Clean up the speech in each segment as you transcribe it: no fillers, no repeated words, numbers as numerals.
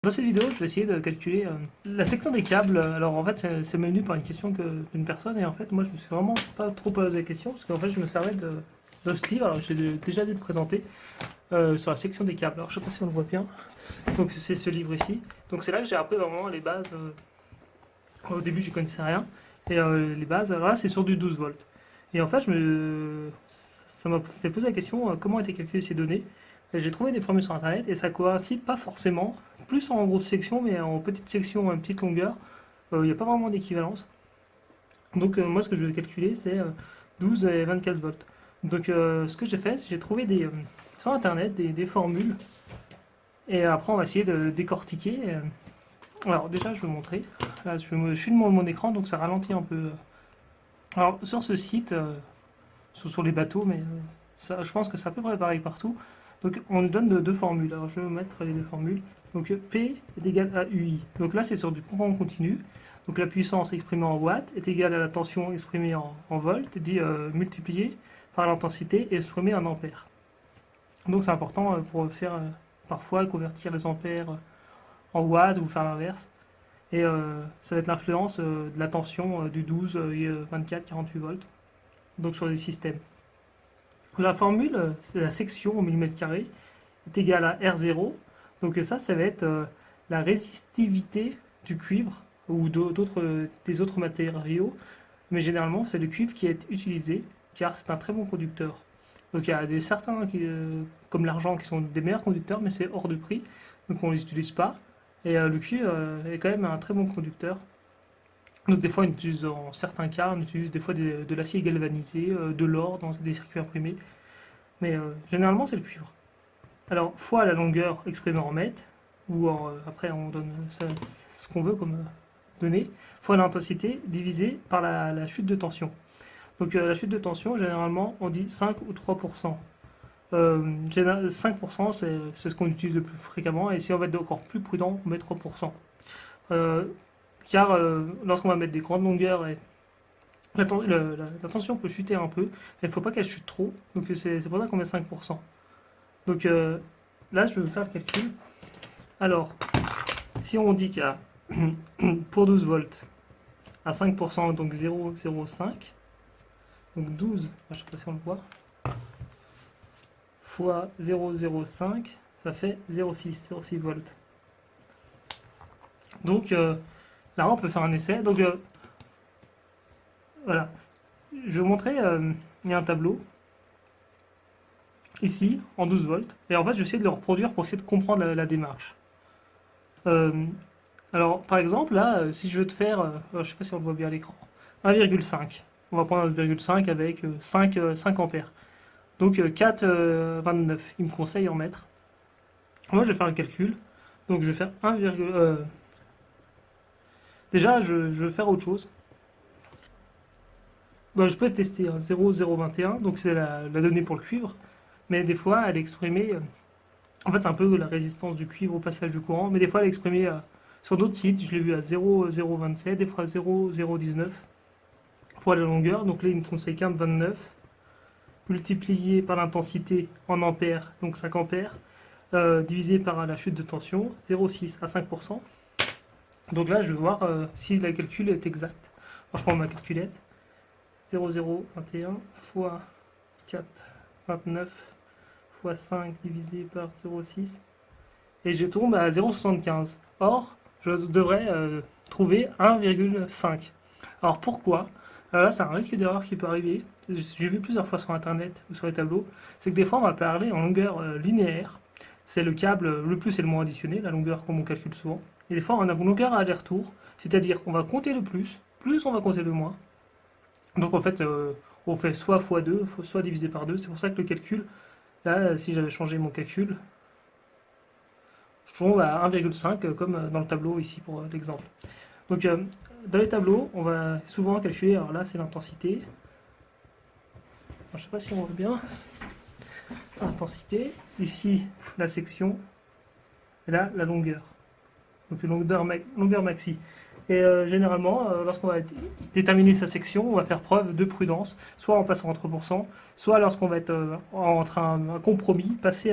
Dans cette vidéo, je vais essayer de calculer la section des câbles. Alors en fait, c'est venu par une question d'une personne et en fait, moi je me suis vraiment pas trop posé la question parce qu'en fait, je me servais de ce livre. Alors j'ai déjà dû le présenter sur la section des câbles. Alors je sais pas si on le voit bien. Donc c'est ce livre ici. Donc c'est là que j'ai appris vraiment les bases. Au début, je connaissais rien et les bases. Alors là, c'est sur du 12 volts. Et en fait, ça m'a fait poser la question comment étaient calculées ces données. J'ai trouvé des formules sur internet et ça coïncide pas forcément, plus en grosse section, mais en petite section, en petite longueur, il n'y a pas vraiment d'équivalence. Donc moi ce que je vais calculer c'est 12 et 24 volts. Donc ce que j'ai fait, c'est que j'ai trouvé sur internet des formules et après on va essayer de décortiquer. Alors déjà je vais vous montrer, là je suis devant mon écran donc ça ralentit un peu. Alors sur ce site, sur les bateaux, mais je pense que c'est à peu près pareil partout. Donc on nous donne deux formules. Alors je vais mettre les deux formules. Donc P est égal à UI. Donc là c'est sur du courant continu. Donc la puissance exprimée en watts est égale à la tension exprimée en volts, multipliée par l'intensité exprimée en ampères. Donc c'est important pour faire parfois convertir les ampères en watts ou faire l'inverse. Et ça va être l'influence de la tension du 12, 24, 48 volts. Donc sur les systèmes. La formule, c'est la section au millimètre carré, est égale à R0. Donc ça va être la résistivité du cuivre ou des autres matériaux. Mais généralement, c'est le cuivre qui est utilisé car c'est un très bon conducteur. Donc il y a certains, comme l'argent, qui sont des meilleurs conducteurs, mais c'est hors de prix. Donc on ne les utilise pas. Et le cuivre est quand même un très bon conducteur. Donc des fois, on utilise, en certains cas, on utilise des fois de l'acier galvanisé, de l'or dans des circuits imprimés. Mais généralement, c'est le cuivre. Alors, fois la longueur exprimée en mètres, ou après on donne ce qu'on veut comme donnée, fois l'intensité divisé par la chute de tension. Donc la chute de tension, généralement, on dit 5 ou 3%. 5%, c'est ce qu'on utilise le plus fréquemment, et si on va être encore plus prudent, on met 3%. Car lorsqu'on va mettre des grandes longueurs, la tension peut chuter un peu, mais il ne faut pas qu'elle chute trop, donc c'est pour ça qu'on met 5%. Donc là, je vais faire le calcul. Alors, si on dit qu'il y a pour 12 volts à 5%, donc 0,05, donc 12, je ne sais pas si on le voit, fois 0,05, ça fait 0,6 volts. Donc là, on peut faire un essai. Donc voilà, je vais vous montrer, il y a un tableau ici en 12 volts, et en fait, je vais essayer de le reproduire pour essayer de comprendre la démarche. Alors, par exemple, là, si je veux te faire, je ne sais pas si on le voit bien à l'écran, 1,5. On va prendre 1,5 avec 5 ampères. Donc 4,29. Il me conseille en mètres. Moi, je vais faire le calcul. Donc, je vais faire 1, déjà, je vais faire autre chose. Bon, je peux tester 0,021. Donc, c'est la donnée pour le cuivre. Mais des fois, elle est exprimée. En fait, c'est un peu la résistance du cuivre au passage du courant. Mais des fois, elle est exprimée sur d'autres sites. Je l'ai vu à 0,027, des fois 0,019 fois la longueur. Donc là, il me conseille 15,29 multiplié par l'intensité en ampères, donc 5 ampères, divisé par la chute de tension, 0,6 à 5%. Donc là, je vais voir si le calcul est exact. Alors, je prends ma calculette. 0,021 fois 4,29 fois 5 divisé par 0,6 et je tombe à 0,75. Or, je devrais trouver 1,5. Alors pourquoi? Alors là, c'est un risque d'erreur qui peut arriver. J'ai vu plusieurs fois sur internet ou sur les tableaux. C'est que des fois, on va parler en longueur linéaire. C'est le câble le plus et le moins additionné, la longueur comme on calcule souvent. Et des fois, on a une longueur à aller-retour, c'est-à-dire qu'on va compter le plus on va compter le moins. Donc en fait, on fait soit x2, soit divisé par 2. C'est pour ça que le calcul, là, si j'avais changé mon calcul, je tombe à 1,5 comme dans le tableau ici pour l'exemple. Donc dans les tableaux, on va souvent calculer, alors là c'est l'intensité. Je ne sais pas si on voit bien. Intensité, ici la section, et là la longueur. Donc une longueur maxi. Et généralement, lorsqu'on va déterminer sa section, on va faire preuve de prudence, soit en passant en 3%, soit lorsqu'on va être entre un compromis, passer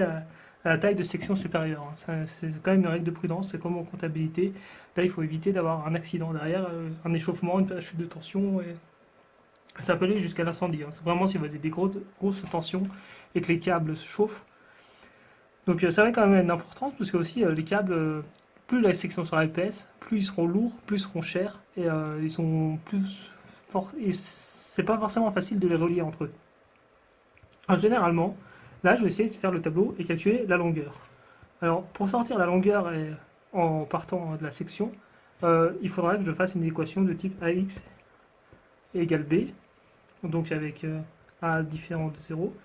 à à la taille de section supérieure, hein. C'est quand même une règle de prudence, c'est comme en comptabilité. Là, il faut éviter d'avoir un accident derrière, un échauffement, une chute de tension, et ça peut aller jusqu'à l'incendie, hein. C'est vraiment si vous avez des grosses tensions et que les câbles se chauffent. Donc ça va quand même une importance, parce que aussi les câbles, plus la section sera épaisse, plus ils seront lourds, plus ils seront chers, et ils sont plus forts. Et c'est pas forcément facile de les relier entre eux. Alors, généralement, là, je vais essayer de faire le tableau et calculer la longueur. Alors, pour sortir la longueur en partant de la section, il faudra que je fasse une équation de type AX égale B, donc avec A différent de 0.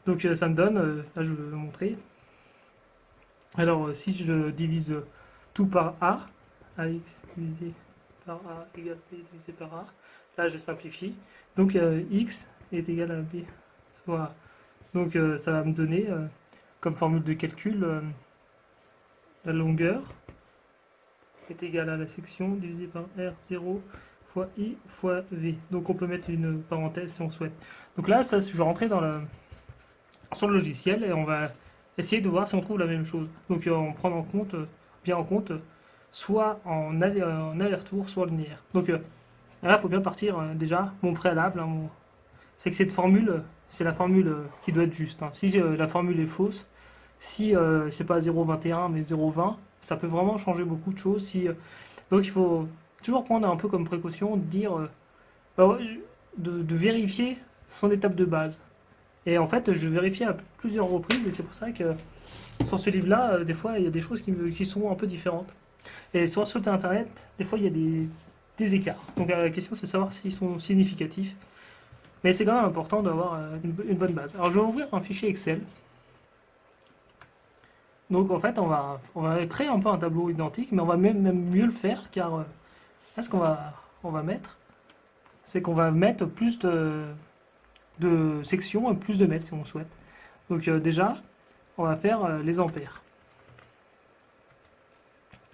Donc ça me donne, là je vais le montrer. Alors si je divise tout par A, AX divisé par A égale B divisé par A, là je simplifie. Donc X est égal à B soit A. Donc ça va me donner comme formule de calcul la longueur est égale à la section divisée par R0 fois I fois V. Donc on peut mettre une parenthèse si on souhaite. Donc là, ça, je vais rentrer sur le logiciel et on va essayer de voir si on trouve la même chose. Donc en prenant bien en compte, soit en aller-retour, soit en linéaire. Donc là, il faut bien partir déjà, mon préalable, hein, c'est que cette formule, c'est la formule qui doit être juste, hein. Si la formule est fausse, si c'est pas 0,21 mais 0,20, ça peut vraiment changer beaucoup de choses. Donc il faut toujours prendre un peu comme précaution de dire, de vérifier son étape de base. Et en fait, je vérifie à plusieurs reprises et c'est pour ça que sur ce livre-là, des fois, il y a des choses qui sont un peu différentes. Et sur Internet, des fois, il y a des écarts. Donc la question, c'est de savoir s'ils sont significatifs. Mais c'est quand même important d'avoir une bonne base. Alors je vais ouvrir un fichier Excel. Donc en fait, on va créer un peu un tableau identique, mais on va même mieux le faire, car là, ce on va mettre, c'est qu'on va mettre plus de sections et plus de mètres si on souhaite. Donc déjà, on va faire les ampères.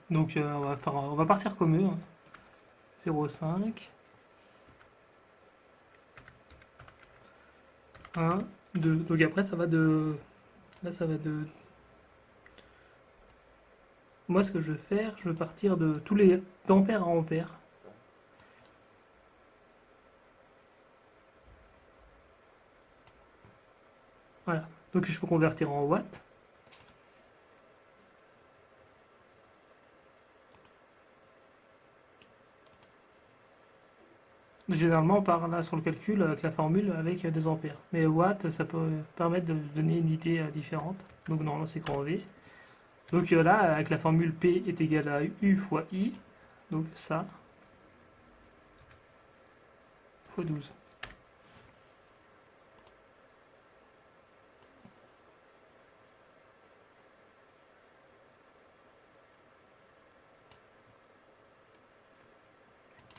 Donc on va partir comme eux, hein. 0,5, 1, 2. Donc après, ça va de... Là, ça va de... Moi, ce que je vais faire, je vais partir de tous les d'ampères à ampères. Voilà. Donc je peux convertir en watts. Généralement, on part là sur le calcul avec la formule avec des ampères. Mais watts, ça peut permettre de donner une unité différente. Donc normalement, c'est grand V. Donc là, avec la formule P est égal à U fois I. Donc ça, fois 12.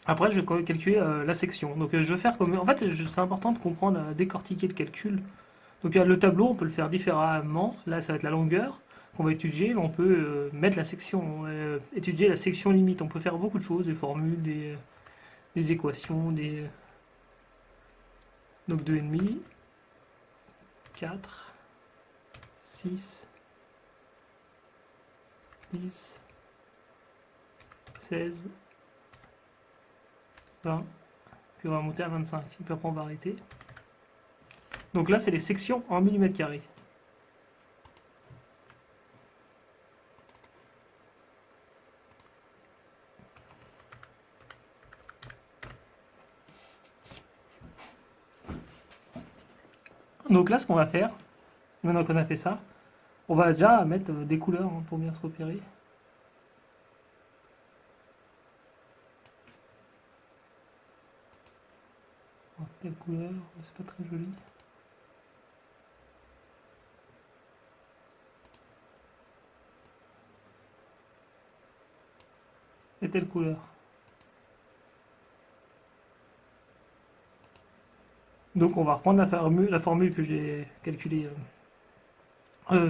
Après, je vais calculer la section. Donc, je vais faire comme. En fait, c'est important de comprendre, décortiquer le calcul. Donc, le tableau, on peut le faire différemment. Là, ça va être la longueur qu'on va étudier. On peut mettre la section, étudier la section limite. On peut faire beaucoup de choses, des formules, des équations, donc 2,5, 4, 6, 10, 16, 20, puis on va monter à 25, et puis après on va arrêter. Donc là, c'est les sections en millimètres carrés. Donc là, ce qu'on va faire, maintenant qu'on a fait ça, on va déjà mettre des couleurs, hein, pour bien se repérer. Telle couleur, c'est pas très joli. Et telle couleur. Donc on va reprendre la formule que j'ai calculée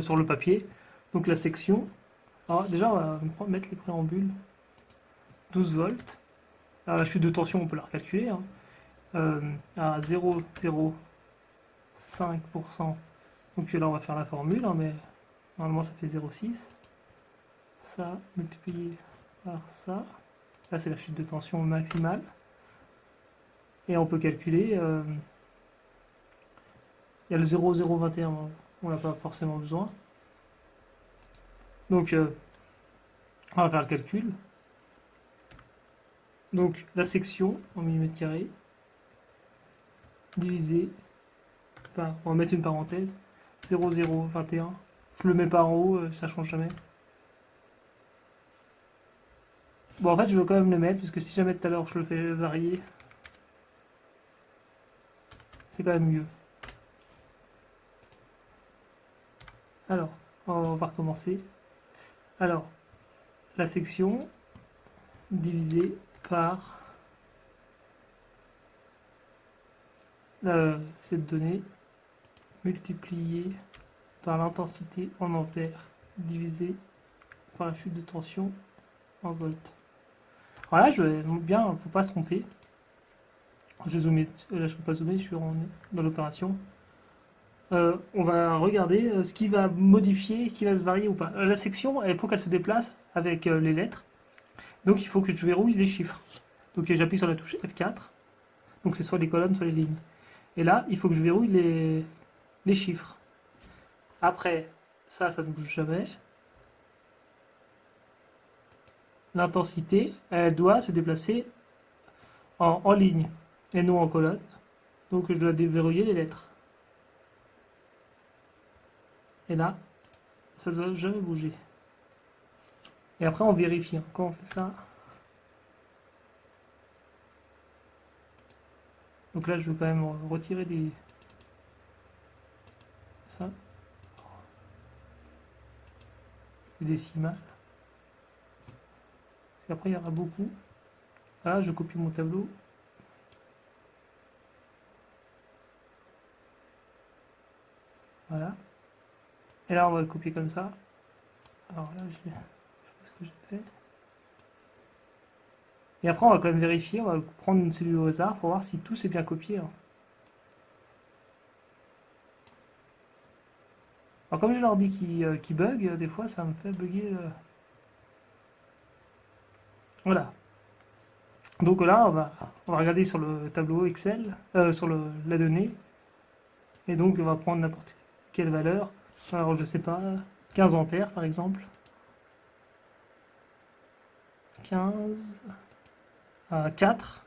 sur le papier. Donc la section. Alors déjà, on va mettre les préambules. 12 volts. Alors la chute de tension, on peut la recalculer, hein. À 0,05%. Donc là, on va faire la formule, hein, mais Normalement, ça fait 0,6. Ça, multiplié par ça. Là, c'est la chute de tension maximale. Et on peut calculer. Il y a le 0,021, on n'a pas forcément besoin. Donc, on va faire le calcul. Donc, la section en millimètres carrés divisé par, on va mettre une parenthèse, 0,021. Je le mets pas en haut, ça change jamais. Bon, en fait, je veux quand même le mettre, parce que si jamais tout à l'heure je le fais varier, c'est quand même mieux. Alors, on va recommencer. Alors, la section divisée par cette donnée multipliée par l'intensité en ampères divisé par la chute de tension en volts. Alors là, je vais bien, faut pas se tromper. Je vais zoomer, là je peux pas zoomer, je suis dans l'opération. On va regarder ce qui va modifier, qui va se varier ou pas. La section, il faut qu'elle se déplace avec les lettres. Donc il faut que je verrouille les chiffres. Donc j'appuie sur la touche F4. Donc c'est soit les colonnes, soit les lignes. Et là, il faut que je verrouille les chiffres. Après, ça ne bouge jamais. L'intensité, elle doit se déplacer en ligne et non en colonne. Donc je dois déverrouiller les lettres. Et là, ça ne doit jamais bouger. Et après, on vérifie. Quand on fait ça. Donc là, je veux quand même retirer des... Ça. Des décimales. Parce qu'après, il y aura beaucoup. Là, je copie mon tableau. Voilà. Et là, on va le copier comme ça. Alors là, je sais pas ce que j'ai fait. Et après, on va quand même vérifier. On va prendre une cellule au hasard pour voir si tout s'est bien copié. Alors, comme j'ai l'ordi qui bug, des fois, ça me fait bugger. Voilà. Donc là, on va regarder sur le tableau Excel, sur la donnée. Et donc, on va prendre n'importe quelle valeur. Alors, je sais pas, 15 ampères par exemple. 15 à 4.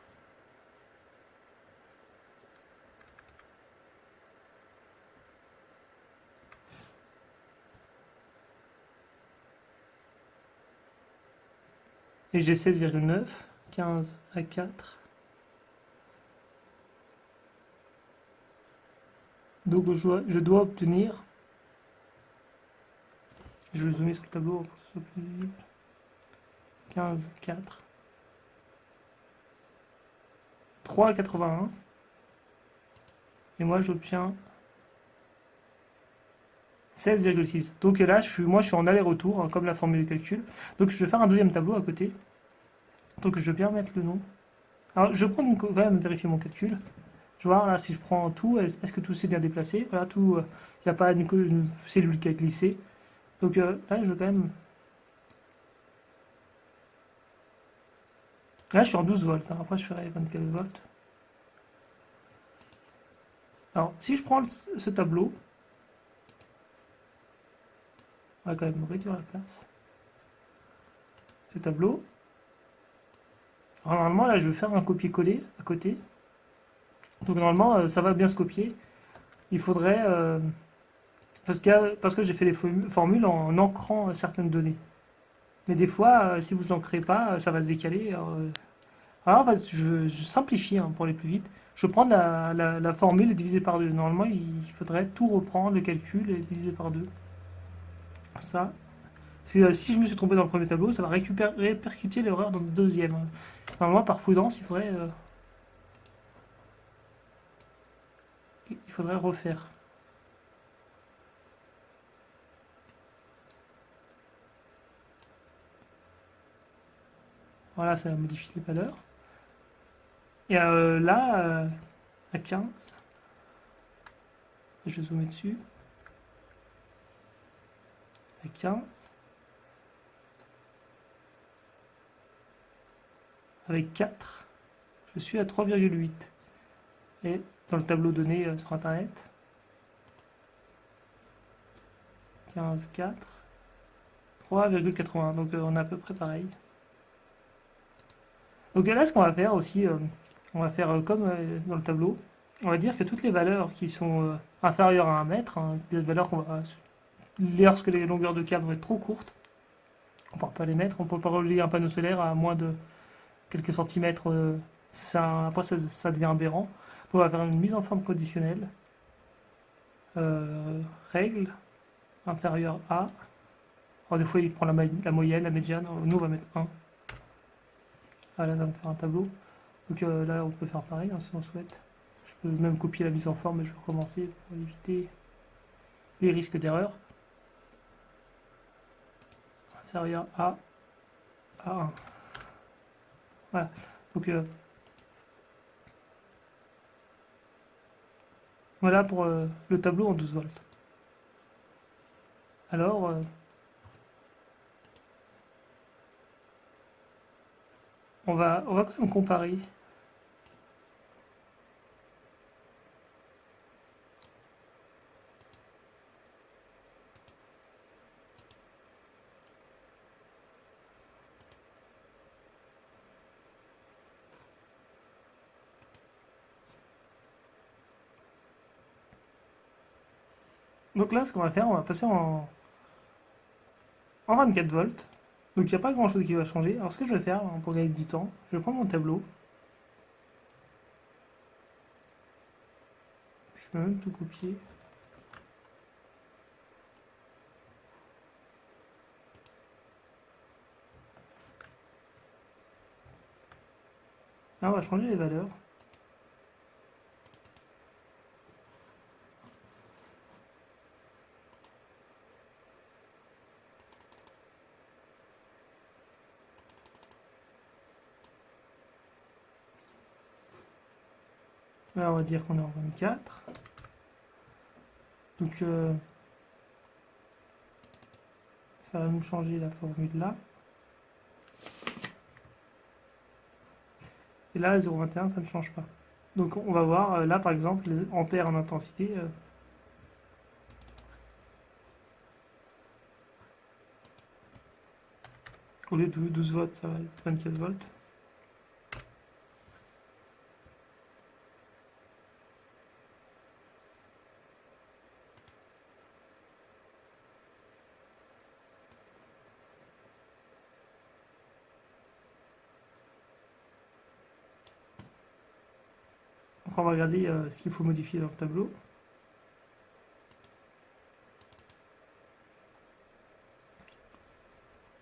Et j'ai 16,9. 15 à 4. Donc je dois obtenir, je vais zoomer sur le tableau pour que ce soit plus visible, 15, 4, 3,81, et moi j'obtiens 16,6. Donc là, moi je suis en aller-retour, hein, comme la formule de calcul. Donc je vais faire un deuxième tableau à côté. Donc je vais bien mettre le nom. Alors je vais prendre quand même vérifier mon calcul. Je vais voir là si je prends tout, est-ce que tout s'est bien déplacé. Voilà, tout, il n'y a pas une cellule qui a glissé. Donc là, je vais quand même... Là, je suis en 12 volts. Hein. Après, je ferai 24 volts. Alors, si je prends ce tableau, on va quand même réduire la place. Ce tableau. Alors, normalement, là, je vais faire un copier-coller à côté. Donc, normalement, ça va bien se copier. Il faudrait... parce que j'ai fait les formules en ancrant certaines données. Mais des fois, si vous n'ancrez pas, ça va se décaler. Alors je simplifie hein, pour aller plus vite. Je prends la formule divisée par 2. Normalement, il faudrait tout reprendre, le calcul et diviser par 2. Ça. Si je me suis trompé dans le premier tableau, ça va répercuter l'erreur dans le deuxième. Normalement, par prudence, il faudrait refaire. Voilà, ça modifie les valeurs. Et là, à 15, je vais zoomer dessus. avec 15, avec 4, je suis à 3,8. Et dans le tableau donné sur internet, 15, 4, 3,81. Donc on est à peu près pareil. Donc là, ce qu'on va faire aussi, on va faire comme dans le tableau. On va dire que toutes les valeurs qui sont inférieures à 1 mètre, hein, des valeurs qu'on va lorsque les longueurs de câble vont être trop courtes, on ne pourra pas les mettre. On ne peut pas relier un panneau solaire à moins de quelques centimètres. Après, ça devient aberrant. Donc on va faire une mise en forme conditionnelle. Règle inférieure à. Alors des fois, il prend la moyenne, la médiane. Nous, on va mettre 1. Ah, là, on va faire un tableau. Donc là, on peut faire pareil hein, si on souhaite. Je peux même copier la mise en forme, mais je vais recommencer pour éviter les risques d'erreur. Inférieur à 1. Voilà. Donc voilà pour le tableau en 12 volts. Alors, on va quand même comparer. Donc là, ce qu'on va faire, on va passer en 24 volts. Donc il n'y a pas grand chose qui va changer. Alors ce que je vais faire pour gagner du temps, je vais prendre mon tableau. Je peux même tout copier. Là, on va changer les valeurs. Là, on va dire qu'on est en 24. Donc, ça va nous changer la formule là. Et là, 0,21, ça ne change pas. Donc, on va voir, là, par exemple, les ampères en intensité. Au lieu de 12 volts, ça va être 24 volts. Donc, on va regarder ce qu'il faut modifier dans le tableau.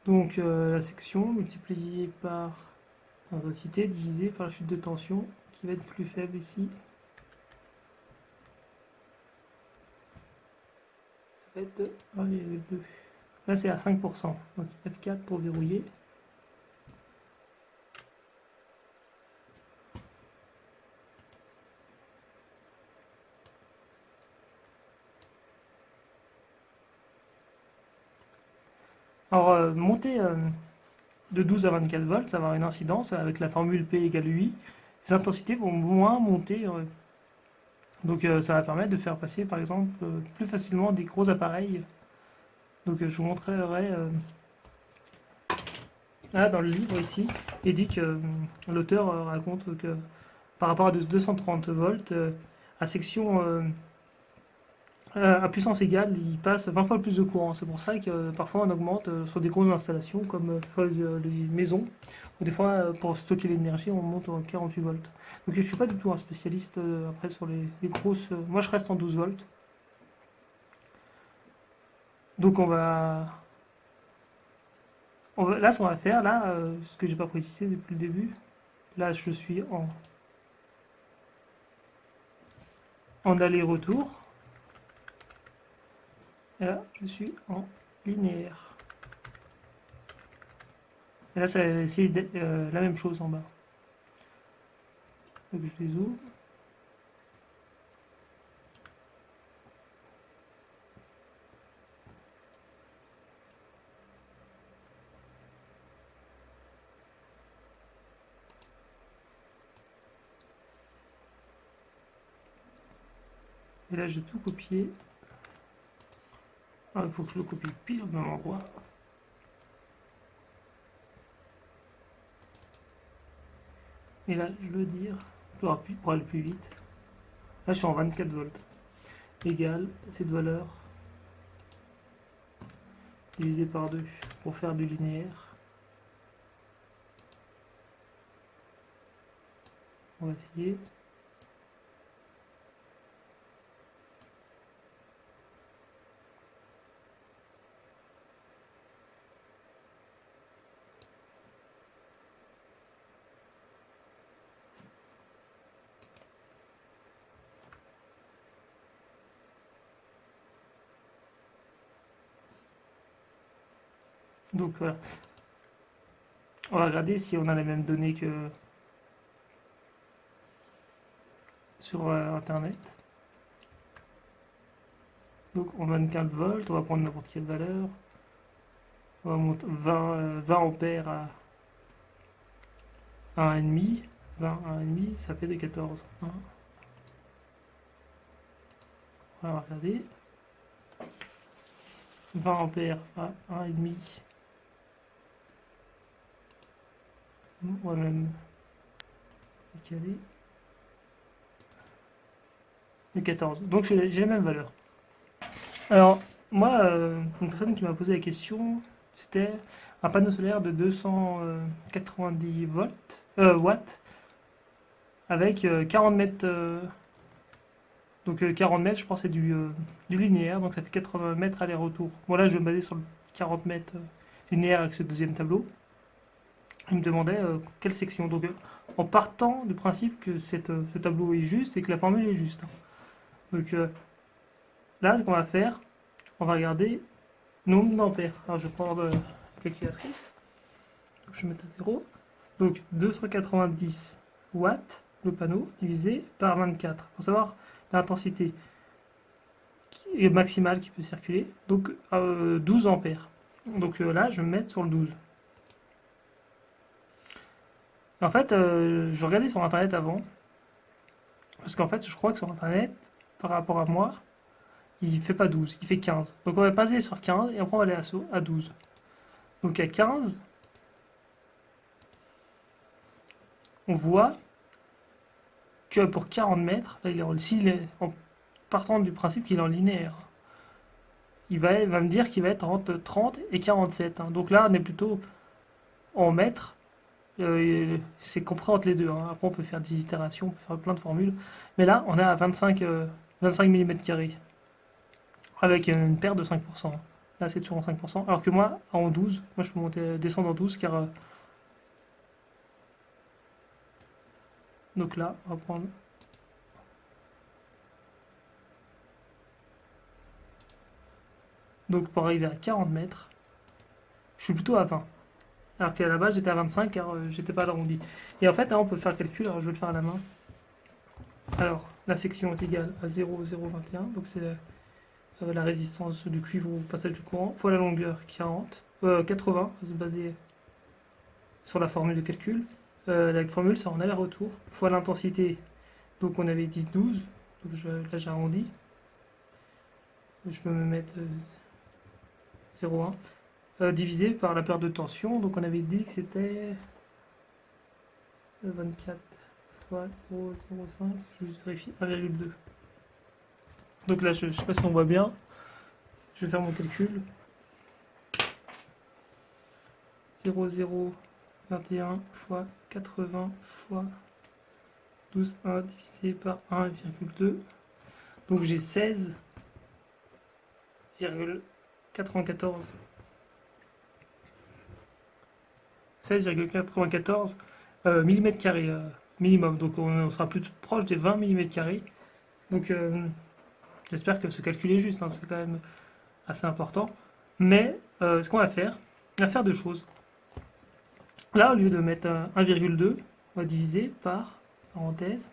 Donc, la section multipliée par l'intensité divisée par la chute de tension qui va être plus faible ici. Ça va être de 1,2. Là, c'est à 5%. Donc, F4 pour verrouiller. Alors, monter de 12 à 24 volts, ça va avoir une incidence avec la formule P égale UI. Les intensités vont moins monter. Donc, ça va permettre de faire passer, par exemple, plus facilement des gros appareils. Donc, je vous montrerai là dans le livre ici. Il dit que l'auteur raconte que par rapport à 230 volts, à section à puissance égale, il passe 20 fois plus de courant. C'est pour ça que parfois on augmente sur des grosses installations comme sur les maisons. Ou des fois, pour stocker l'énergie, on monte en 48 volts. Donc je ne suis pas du tout un spécialiste après sur les grosses. Moi je reste en 12 volts. Donc là, ce qu'on va faire, là, ce que j'ai pas précisé depuis le début, là je suis en aller-retour. Et là, je suis en linéaire. Et là, c'est la même chose en bas. Donc je les ouvre. Et là, j'ai tout copié. Ah, il faut que je le copie pile au même endroit. Et là, je veux dire, pour aller plus vite. Là, je suis en 24 volts. Égal cette valeur divisé par 2 pour faire du linéaire. On va essayer. Donc voilà. On va regarder si on a les mêmes données que sur internet. Donc on 24 volts, on va prendre n'importe quelle valeur. On va monter 20 ampères à 1,5. 20 à 1,5, ça fait des 14. Hein. On va regarder. 20 ampères à 1,5. On va même décaler. Et 14. Donc j'ai les mêmes valeurs. Alors, moi, une personne qui m'a posé la question, c'était un panneau solaire de 290 watts avec 40 mètres. Donc 40 mètres, je pense, c'est du linéaire, donc ça fait 80 mètres aller-retour. Bon, là, je vais me baser sur le 40 mètres linéaire avec ce deuxième tableau. Il me demandait quelle section. Donc, en partant du principe que ce tableau est juste et que la formule est juste. Donc, là, ce qu'on va faire, on va regarder nombre d'ampères. Alors, je prends la calculatrice. Donc, je vais mettre à 0. Donc, 290 watts, le panneau, divisé par 24. Pour savoir l'intensité maximale qui peut circuler. Donc, 12 ampères. Donc, là, je vais me mettre sur le 12. En fait, je regardais sur internet avant. Parce qu'en fait, je crois que sur internet, par rapport à moi, il fait pas 12, il fait 15. Donc on va passer sur 15 et après on va aller à 12. Donc à 15, on voit que pour 40 mètres, là, en partant du principe qu'il est en linéaire, il va me dire qu'il va être entre 30 et 47. Hein. Donc là, on est plutôt en mètres. C'est compris entre les deux. Hein. Après, on peut faire des itérations, on peut faire plein de formules. Mais là, on est à 25 mm². Avec une perte de 5%. Là, c'est toujours en 5%. Alors que moi, en 12, moi je peux descendre en 12 car. Donc là, on va prendre. Donc pour arriver à 40 mètres, je suis plutôt à 20. Alors qu'à la base, j'étais à 25 car j'étais pas à l'arrondi. Et en fait, là, on peut faire le calcul. Alors je vais le faire à la main. Alors, la section est égale à 0,021. Donc c'est la résistance du cuivre au passage du courant fois la longueur 80, on va se baser sur la formule de calcul. La formule c'est en aller-retour fois l'intensité, donc on avait dit 12, donc là j'arrondis, je peux me mettre 0,1 divisé par la perte de tension, donc on avait dit que c'était 24 fois 0,05, je vais juste vérifier, 1,2. Donc là, je ne sais pas si on voit bien. Je vais faire mon calcul. 0,021 fois 80 fois 12,1 divisé par 1,2. Donc j'ai 16,94. 16,94 mm² minimum. Donc on sera plus proche des 20 mm². Donc j'espère que ce calcul est juste, hein, c'est quand même assez important. Mais ce qu'on va faire, on va faire deux choses. Là, au lieu de mettre 1,2, on va diviser par, parenthèse,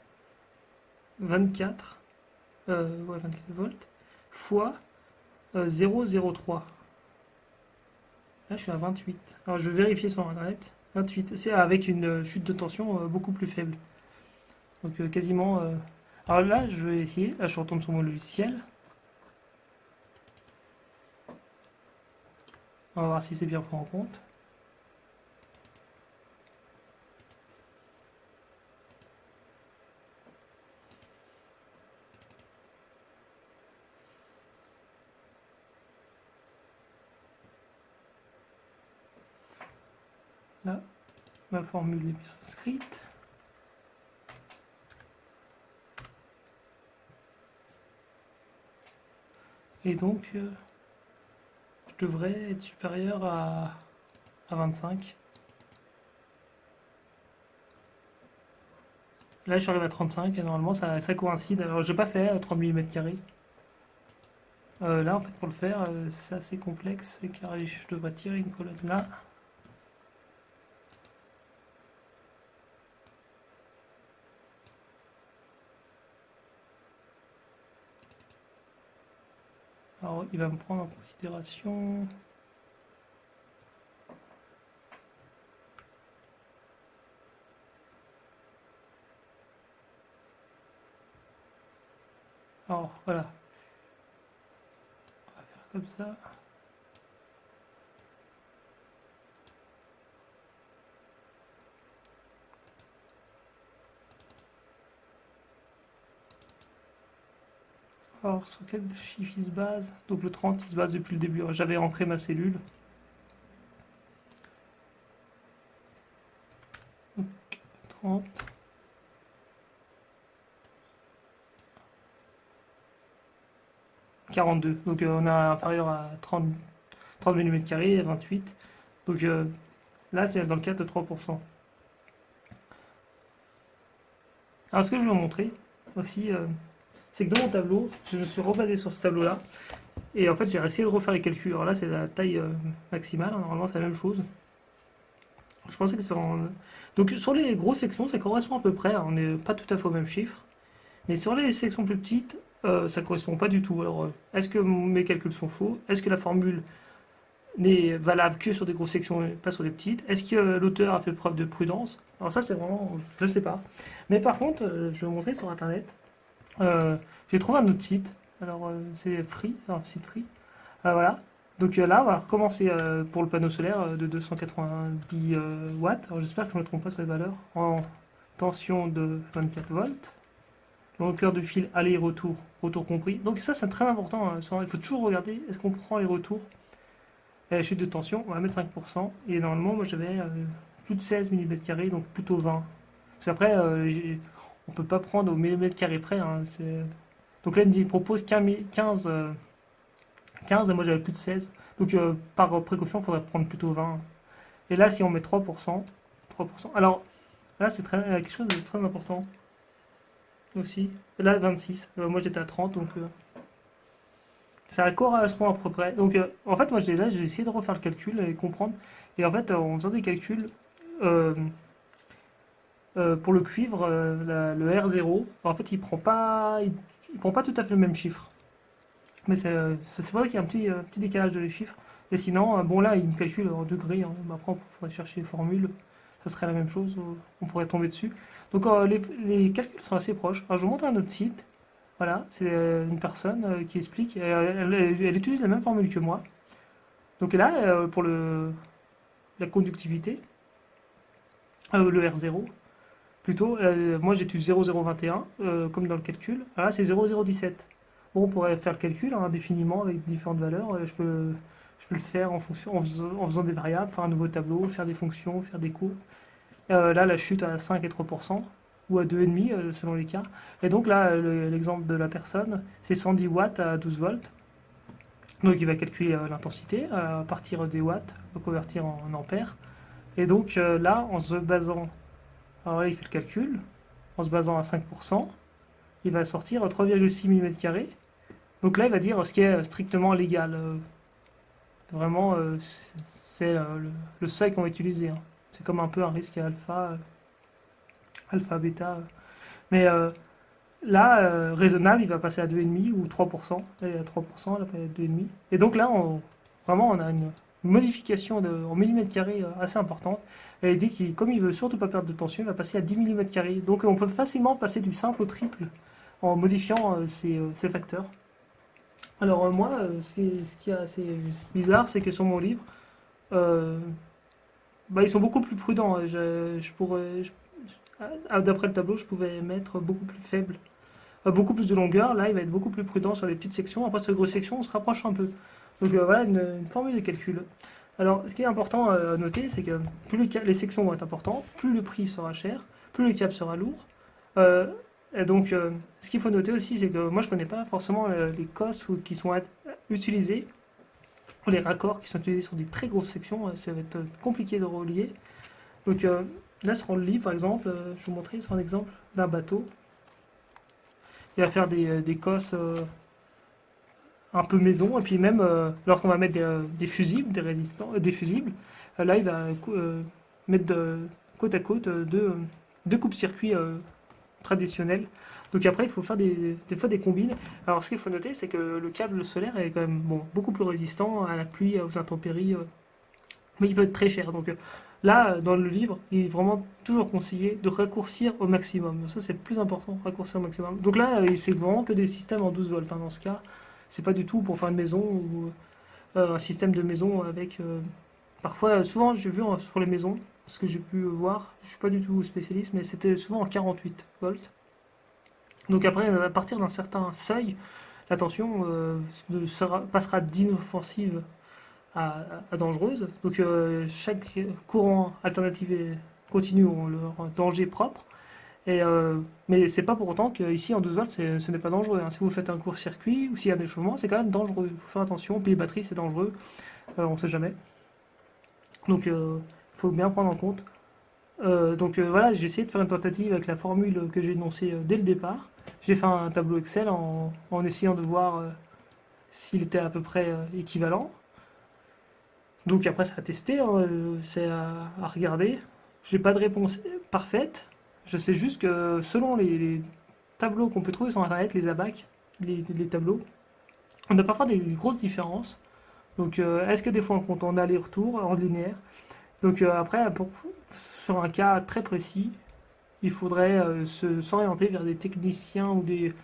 24 volts fois 0,03. Là, je suis à 28. Alors, je vais vérifier sur Internet. 28, c'est avec une chute de tension beaucoup plus faible. Donc, quasiment Alors là, je vais essayer. Là, je retourne sur mon logiciel. On va voir si c'est bien pris en compte. Là, ma formule est bien inscrite. Et donc, je devrais être supérieur à 25. Là, je suis arrivé à 35 et normalement, ça coïncide. Alors, j'ai pas fait 30 mm². Là, en fait, pour le faire, c'est assez complexe car je devrais tirer une colonne là. Alors, il va me prendre en considération. Alors, voilà. On va faire comme ça. Alors, sur quel chiffre il se base? Donc, le 30, il se base depuis le début. J'avais ancré ma cellule. Donc, 30. « 42. Donc on a inférieur à 30 mm², à 28. Donc là, c'est dans le cadre de 3%. Alors ce que je vais vous montrer aussi, c'est que dans mon tableau, je me suis rebasé sur ce tableau-là. Et en fait, j'ai essayé de refaire les calculs. Alors là, c'est la taille maximale. Normalement, c'est la même chose. Je pensais que c'est en... Donc sur les grosses sections, ça correspond à peu près. On n'est pas tout à fait au même chiffre. Mais sur les sections plus petites, ça ne correspond pas du tout. Alors, est-ce que mes calculs sont faux? Est-ce que la formule n'est valable que sur des grosses sections et pas sur les petites? Est-ce que l'auteur a fait preuve de prudence? Alors ça, c'est vraiment... Je ne sais pas. Mais par contre, je vais vous montrer sur Internet. J'ai trouvé un autre site. Alors, c'est Free, un site Free. Voilà. Donc là, on va recommencer pour le panneau solaire de 290 watts. Alors j'espère que je ne me trompe pas sur les valeurs. En tension de 24 volts. Longueur de fil aller-retour, retour compris. Donc ça, c'est très important. Il faut toujours regarder, est-ce qu'on prend les retours? Et la chute de tension, on va mettre 5%. Et normalement, moi, j'avais plus de 16 mm², donc plutôt 20. Parce qu'après, on peut pas prendre au millimètre carré près. Hein, donc là, il me propose 15, 15 et moi, j'avais plus de 16. Donc par précaution, il faudrait prendre plutôt 20. Et là, si on met 3%, 3%. Alors là, c'est quelque chose de très important aussi. Et là, 26. Moi, j'étais à 30, donc ça correspond à peu près. Donc, en fait, moi, j'ai essayé de refaire le calcul et comprendre. Et en fait, en faisant des calculs, euh, pour le cuivre, le R0, en fait, il prend pas tout à fait le même chiffre. Mais c'est vrai qu'il y a un petit décalage de les chiffres. Et sinon, bon, là, il me calcule en degrés. Hein. Mais après, il faudrait chercher les formules. Ça serait la même chose. On pourrait tomber dessus. Donc, les calculs sont assez proches. Alors, je vous montre un autre site. Voilà, c'est une personne qui explique. Elle utilise la même formule que moi. Donc là, pour la conductivité, le R0, plutôt, moi j'utilise 0021 comme dans le calcul. Là, c'est 0017. Bon, on pourrait faire le calcul hein, indéfiniment avec différentes valeurs. Je peux le faire en faisant des variables, faire un nouveau tableau, faire des fonctions, faire des courbes. Là, la chute à 5 et 3%, ou à 2,5 selon les cas. Et donc là, l'exemple de la personne, c'est 110 watts à 12 volts. Donc il va calculer l'intensité à partir des watts, va convertir en ampères. Et donc là, en se basant, alors là il fait le calcul, en se basant à 5%, il va sortir 3,6 mm². Donc là, il va dire ce qui est strictement légal. Vraiment, c'est le seuil qu'on va utiliser. Hein. C'est comme un peu un risque alpha, alpha, bêta. Mais là, raisonnable, il va passer à 2,5 ou 3%. Là, il est à 3%, là, il est à 2,5. Et donc là, vraiment, on a une modification en millimètres carrés assez importante. Et il dit que comme il veut surtout pas perdre de tension, il va passer à 10 mm². Donc on peut facilement passer du simple au triple en modifiant ces facteurs. Alors moi, ce qui est assez bizarre, c'est que sur mon livre, euh, bah, ils sont beaucoup plus prudents. D'après le tableau, je pouvais mettre beaucoup plus faible, beaucoup plus de longueur. Là, il va être beaucoup plus prudent sur les petites sections. Après, sur les grosses sections, on se rapproche un peu. Donc voilà une formule de calcul. Alors, ce qui est important à noter, c'est que plus les sections vont être importantes, plus le prix sera cher, plus le câble sera lourd. Euh, et donc, ce qu'il faut noter aussi, c'est que moi, je ne connais pas forcément les COS qui sont utilisés, ou les raccords qui sont utilisés sur des très grosses sections. Ça va être compliqué de relier. Donc, là, sur le lit, par exemple, je vais vous montrer sur un exemple d'un bateau. Il va faire des COS un peu maison, et puis même lorsqu'on va mettre des fusibles, des fusibles, là il va mettre côte à côte deux coupes-circuits traditionnels. Donc après il faut faire des fois des combines. Alors ce qu'il faut noter, c'est que le câble solaire est quand même bon, beaucoup plus résistant à la pluie, aux intempéries, mais il peut être très cher. Donc là, dans le livre, il est vraiment toujours conseillé de raccourcir au maximum. Ça c'est le plus important, raccourcir au maximum. Donc là, c'est vraiment que des systèmes en 12 volts, hein, dans ce cas. C'est pas du tout pour faire une maison ou un système de maison avec. Parfois, souvent, j'ai vu sur les maisons, ce que j'ai pu voir, je suis pas du tout spécialiste, mais c'était souvent en 48 volts. Donc après, à partir d'un certain seuil, la tension passera d'inoffensive à dangereuse. Donc chaque courant alternatif et continu ont leur danger propre. Mais c'est pas pour autant qu'ici en 12 volts ce n'est pas dangereux, hein. Si vous faites un court-circuit ou s'il y a un échauffement, c'est quand même dangereux. Il faut faire attention. Puis les batteries, c'est dangereux, on sait jamais. Donc il faut bien prendre en compte. Donc voilà, j'ai essayé de faire une tentative avec la formule que j'ai énoncée dès le départ. J'ai fait un tableau Excel en essayant de voir s'il était à peu près équivalent. Donc après, c'est à tester, hein, c'est à regarder. J'ai pas de réponse parfaite. Je sais juste que selon les tableaux qu'on peut trouver sur internet, les ABAC, les tableaux, on a parfois des grosses différences. Donc est-ce que des fois on compte en aller-retour, en linéaire? Donc après, sur un cas très précis, il faudrait s'orienter vers des techniciens ou des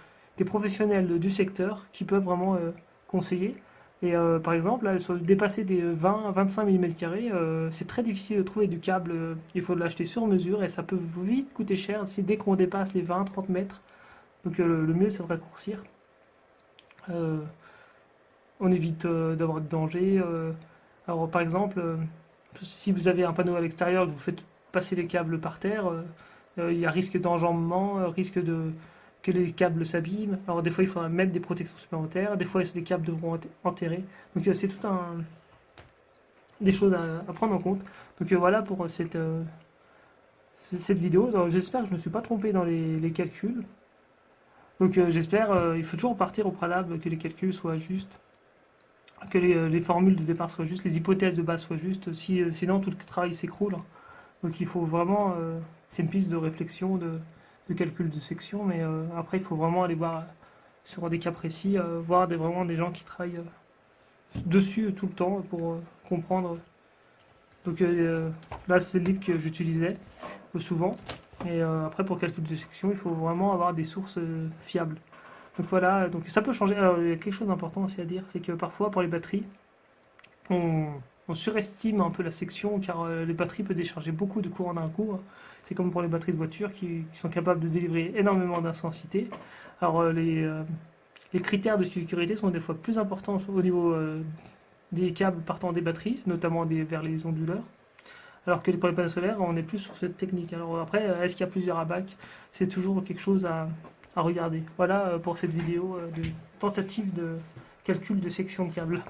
professionnels du secteur qui peuvent vraiment conseiller. Et par exemple, là, sur dépasser des 20-25 mm², c'est très difficile de trouver du câble. Il faut l'acheter sur mesure et ça peut vite coûter cher si dès qu'on dépasse les 20-30 mètres. Donc le mieux, c'est de raccourcir. Euh, on évite d'avoir de danger. Alors par exemple, si vous avez un panneau à l'extérieur, que vous faites passer les câbles par terre, il y a risque d'enjambement, risque que les câbles s'abîment. Alors des fois il faudra mettre des protections supplémentaires, des fois les câbles devront être enterrés. Donc c'est tout des choses à prendre en compte. Donc voilà pour cette vidéo. J'espère que je ne me suis pas trompé dans les calculs. Donc j'espère, il faut toujours partir au préalable que les calculs soient justes, que les formules de départ soient justes, les hypothèses de base soient justes, sinon tout le travail s'écroule. Donc il faut vraiment, c'est une piste de réflexion, de calcul de section, mais après il faut vraiment aller voir sur des cas précis, voir vraiment des gens qui travaillent dessus tout le temps pour comprendre. Donc là c'est le livre que j'utilisais souvent, et après pour calcul de section il faut vraiment avoir des sources fiables. Donc voilà, donc ça peut changer. Alors, il y a quelque chose d'important aussi à dire, c'est que parfois pour les batteries, on, on surestime un peu la section car les batteries peuvent décharger beaucoup de courant d'un coup, hein. C'est comme pour les batteries de voiture qui sont capables de délivrer énormément d'intensité. Alors les critères de sécurité sont des fois plus importants au niveau des câbles partant des batteries, notamment vers les onduleurs. Alors que pour les panneaux solaires, on est plus sur cette technique. Alors après, est-ce qu'il y a plusieurs ABAC? C'est toujours quelque chose à regarder. Voilà pour cette vidéo de tentative de calcul de section de câble.